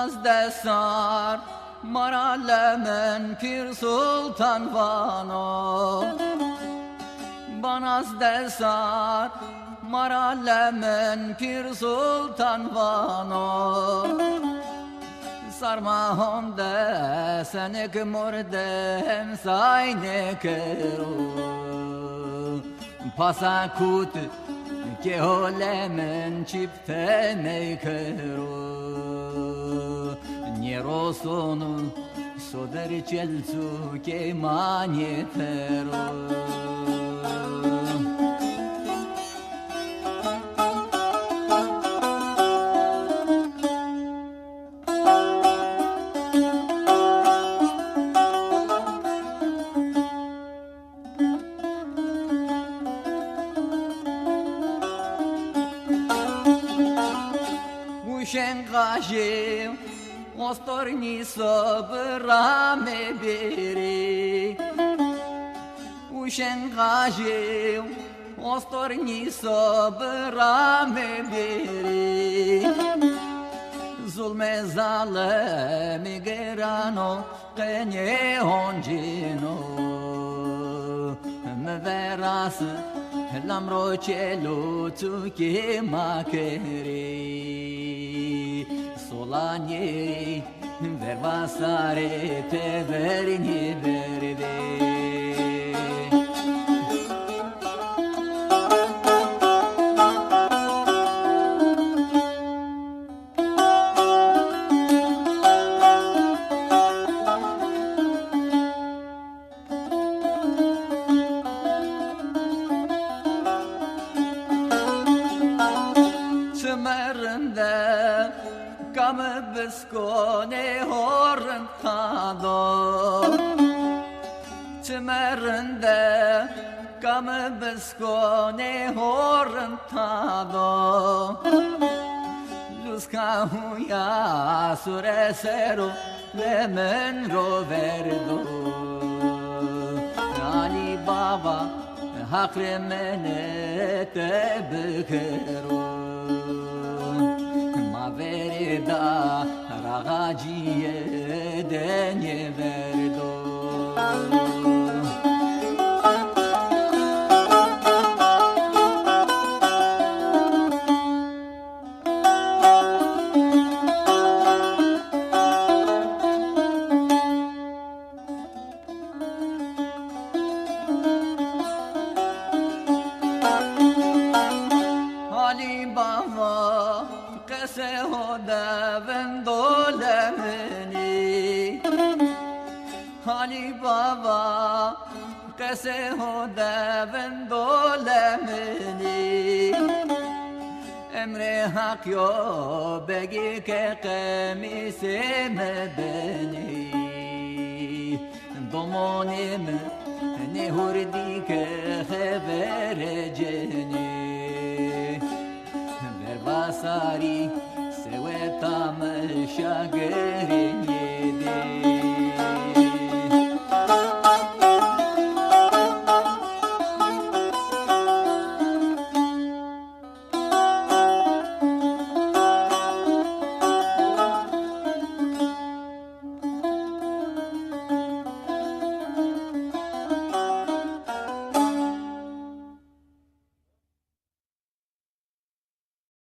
Banaz desar maralemen pir sultan vano. Banaz desar maralemen pir sultan vano. Sarma honde senek mordem sayne kero. Pasakut ke holemen çipte meykero. Nierosonu soder celcu ke manietero. Şengaje ostorni sobrame bere. Şengaje ostorni sobrame bere. Zulme zaleme gerano qene honjino. Me veras l'amro cielo tu che makeri. Solanieri verbasare te verini verde. Çömerinde kamı biskone horntado. Çömerinde kamı biskone horntado. Luzca huya suresero lemen roverdo. Ali Baba hakremene te bıkero. Verida ragaciye denye verdo. Ali Baba kese hoda vendolemeni. Ali Baba kese hoda vendolemeni. Emre hak yo begi ke kemise me beni. Domonim ne hurdi ke habereceni. Basari seweta meshageri